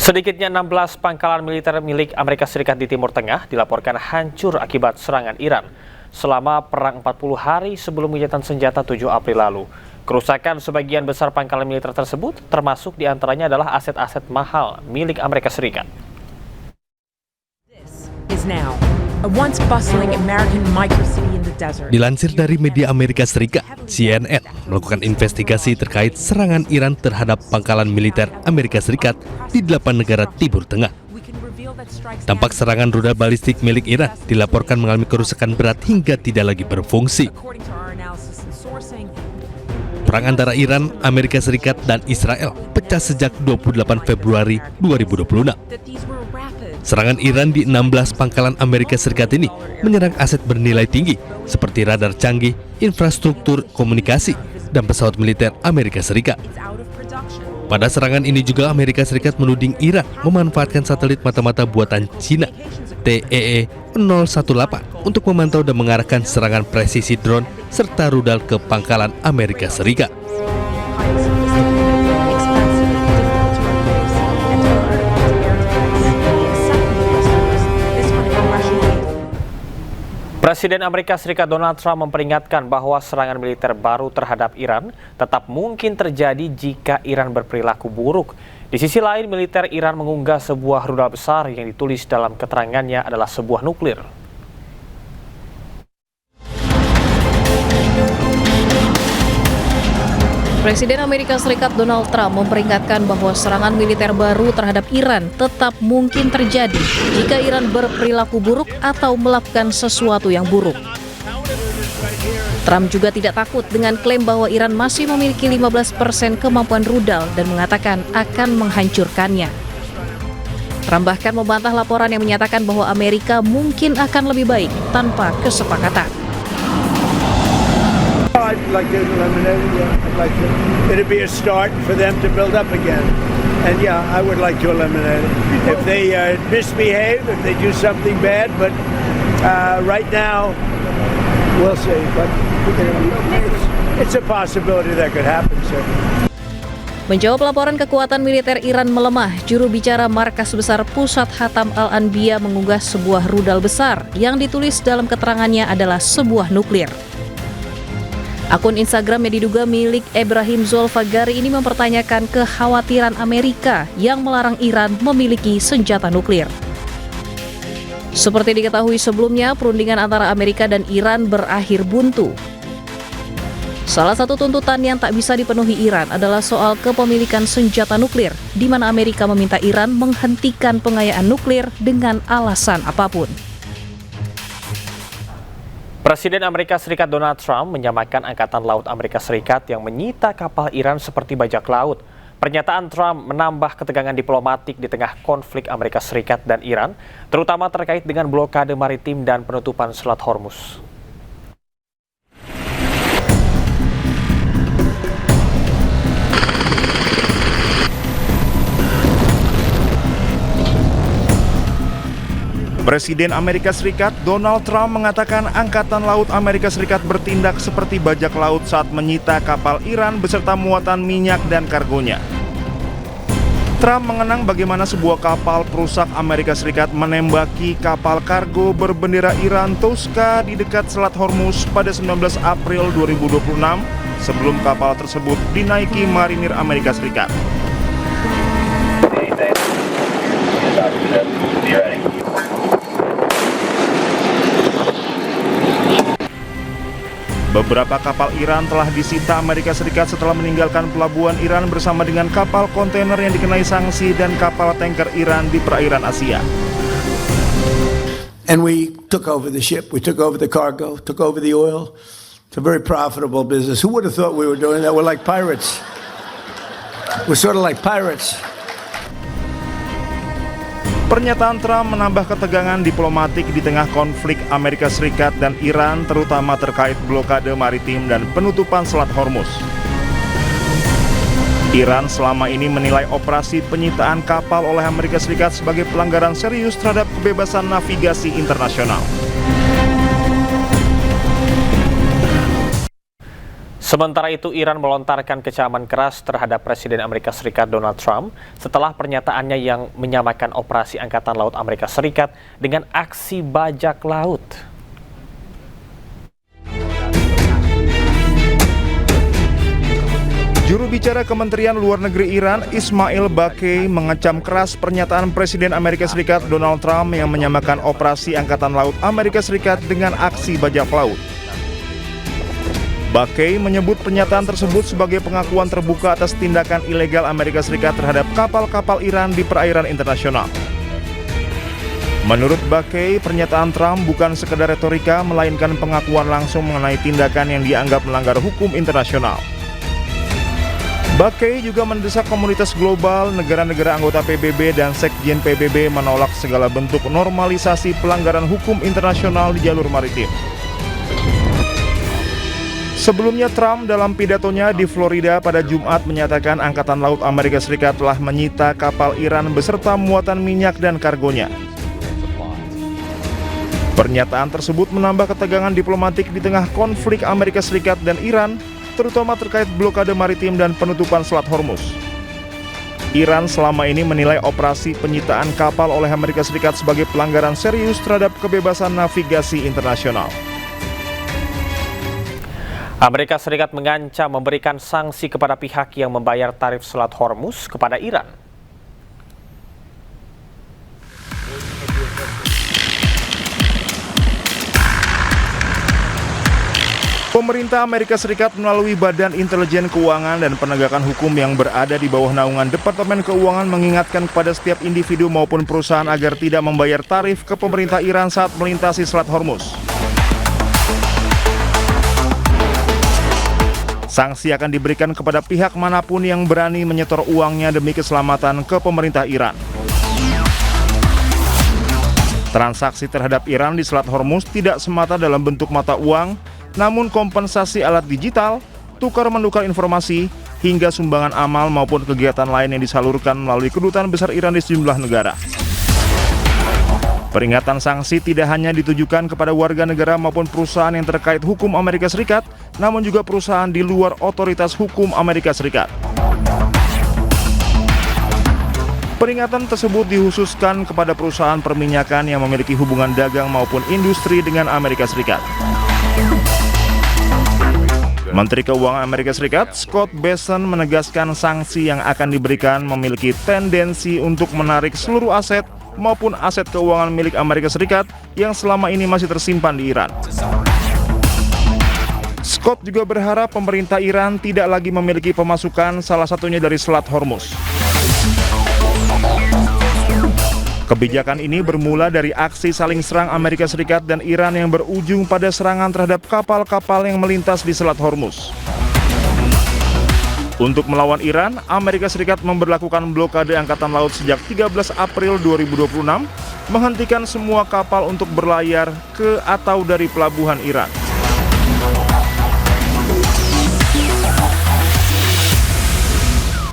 Sedikitnya 16 pangkalan militer milik Amerika Serikat di Timur Tengah dilaporkan hancur akibat serangan Iran selama perang 40 hari sebelum gencatan senjata 7 April lalu. Kerusakan sebagian besar pangkalan militer tersebut termasuk diantaranya adalah aset-aset mahal milik Amerika Serikat. Dilansir dari media Amerika Serikat, CNN melakukan investigasi terkait serangan Iran terhadap pangkalan militer Amerika Serikat di 8 negara Timur Tengah. Dampak serangan rudal balistik milik Iran dilaporkan mengalami kerusakan berat hingga tidak lagi berfungsi. Perang antara Iran, Amerika Serikat, dan Israel pecah sejak 28 Februari 2026. Serangan Iran di 16 pangkalan Amerika Serikat ini menyerang aset bernilai tinggi seperti radar canggih, infrastruktur komunikasi, dan pesawat militer Amerika Serikat. Pada serangan ini juga Amerika Serikat menuding Iran memanfaatkan satelit mata-mata buatan Cina TEE-018 untuk memantau dan mengarahkan serangan presisi drone serta rudal ke pangkalan Amerika Serikat. Presiden Amerika Serikat Donald Trump memperingatkan bahwa serangan militer baru terhadap Iran tetap mungkin terjadi jika Iran berperilaku buruk. Di sisi lain, militer Iran mengunggah sebuah rudal besar yang ditulis dalam keterangannya adalah sebuah nuklir. Presiden Amerika Serikat Donald Trump memperingatkan bahwa serangan militer baru terhadap Iran tetap mungkin terjadi jika Iran berperilaku buruk atau melakukan sesuatu yang buruk. Trump juga tidak takut dengan klaim bahwa Iran masih memiliki 15% kemampuan rudal dan mengatakan akan menghancurkannya. Trump bahkan membantah laporan yang menyatakan bahwa Amerika mungkin akan lebih baik tanpa kesepakatan. I'd like to eliminate it. Yeah, I'd like to. It'd be a start for them to build up again. And yeah, I would like to eliminate it. If they misbehave, if they do something bad, but right now, we'll see. But it's a possibility that could happen, sir. Menjawab laporan kekuatan militer Iran melemah, juru bicara Markas Besar Pusat Hatam Al-Anbiya mengunggah sebuah rudal besar yang ditulis dalam keterangannya adalah sebuah nuklir. Akun Instagram yang diduga milik Ebrahim Zolfagari ini mempertanyakan kekhawatiran Amerika yang melarang Iran memiliki senjata nuklir. Seperti diketahui sebelumnya, perundingan antara Amerika dan Iran berakhir buntu. Salah satu tuntutan yang tak bisa dipenuhi Iran adalah soal kepemilikan senjata nuklir, di mana Amerika meminta Iran menghentikan pengayaan nuklir dengan alasan apapun. Presiden Amerika Serikat Donald Trump menyamakan Angkatan Laut Amerika Serikat yang menyita kapal Iran seperti bajak laut. Pernyataan Trump menambah ketegangan diplomatik di tengah konflik Amerika Serikat dan Iran, terutama terkait dengan blokade maritim dan penutupan Selat Hormuz. Presiden Amerika Serikat Donald Trump mengatakan Angkatan Laut Amerika Serikat bertindak seperti bajak laut saat menyita kapal Iran beserta muatan minyak dan kargonya. Trump mengenang bagaimana sebuah kapal perusak Amerika Serikat menembaki kapal kargo berbendera Iran Tosca di dekat Selat Hormuz pada 19 April 2026 sebelum kapal tersebut dinaiki marinir Amerika Serikat. Beberapa kapal Iran telah disita Amerika Serikat setelah meninggalkan pelabuhan Iran bersama dengan kapal kontainer yang dikenai sanksi dan kapal tanker Iran di perairan Asia. And we took over the ship, we took over the cargo, took over the oil. It's a very profitable business. Who would have thought we were doing that? We're like pirates. We're sort of like pirates. Pernyataan Trump menambah ketegangan diplomatik di tengah konflik Amerika Serikat dan Iran, terutama terkait blokade maritim dan penutupan Selat Hormuz. Iran selama ini menilai operasi penyitaan kapal oleh Amerika Serikat sebagai pelanggaran serius terhadap kebebasan navigasi internasional. Sementara itu, Iran melontarkan kecaman keras terhadap Presiden Amerika Serikat Donald Trump setelah pernyataannya yang menyamakan operasi Angkatan Laut Amerika Serikat dengan aksi bajak laut. Juru bicara Kementerian Luar Negeri Iran, Ismail Baqei, mengecam keras pernyataan Presiden Amerika Serikat Donald Trump yang menyamakan operasi Angkatan Laut Amerika Serikat dengan aksi bajak laut. Baqei menyebut pernyataan tersebut sebagai pengakuan terbuka atas tindakan ilegal Amerika Serikat terhadap kapal-kapal Iran di perairan internasional. Menurut Baqei, pernyataan Trump bukan sekedar retorika, melainkan pengakuan langsung mengenai tindakan yang dianggap melanggar hukum internasional. Baqei juga mendesak komunitas global, negara-negara anggota PBB dan Sekjen PBB menolak segala bentuk normalisasi pelanggaran hukum internasional di jalur maritim. Sebelumnya, Trump dalam pidatonya di Florida pada Jumat menyatakan Angkatan Laut Amerika Serikat telah menyita kapal Iran beserta muatan minyak dan kargonya. Pernyataan tersebut menambah ketegangan diplomatik di tengah konflik Amerika Serikat dan Iran, terutama terkait blokade maritim dan penutupan Selat Hormuz. Iran selama ini menilai operasi penyitaan kapal oleh Amerika Serikat sebagai pelanggaran serius terhadap kebebasan navigasi internasional. Amerika Serikat mengancam memberikan sanksi kepada pihak yang membayar tarif Selat Hormuz kepada Iran. Pemerintah Amerika Serikat melalui Badan Intelijen Keuangan dan Penegakan Hukum yang berada di bawah naungan Departemen Keuangan mengingatkan kepada setiap individu maupun perusahaan agar tidak membayar tarif ke pemerintah Iran saat melintasi Selat Hormuz. Sanksi akan diberikan kepada pihak manapun yang berani menyetor uangnya demi keselamatan ke pemerintah Iran. Transaksi terhadap Iran di Selat Hormuz tidak semata dalam bentuk mata uang, namun kompensasi alat digital, tukar-menukar informasi, hingga sumbangan amal maupun kegiatan lain yang disalurkan melalui kedutaan besar Iran di sejumlah negara. Peringatan sanksi tidak hanya ditujukan kepada warga negara maupun perusahaan yang terkait hukum Amerika Serikat, namun juga perusahaan di luar otoritas hukum Amerika Serikat. Peringatan tersebut dikhususkan kepada perusahaan perminyakan yang memiliki hubungan dagang maupun industri dengan Amerika Serikat. Menteri Keuangan Amerika Serikat, Scott Bessent, menegaskan sanksi yang akan diberikan memiliki tendensi untuk menarik seluruh aset maupun aset keuangan milik Amerika Serikat yang selama ini masih tersimpan di Iran. Scott juga berharap pemerintah Iran tidak lagi memiliki pemasukan, salah satunya dari Selat Hormuz. Kebijakan ini bermula dari aksi saling serang Amerika Serikat dan Iran yang berujung pada serangan terhadap kapal-kapal yang melintas di Selat Hormuz. Untuk melawan Iran, Amerika Serikat memberlakukan blokade Angkatan Laut sejak 13 April 2026, menghentikan semua kapal untuk berlayar ke atau dari pelabuhan Iran.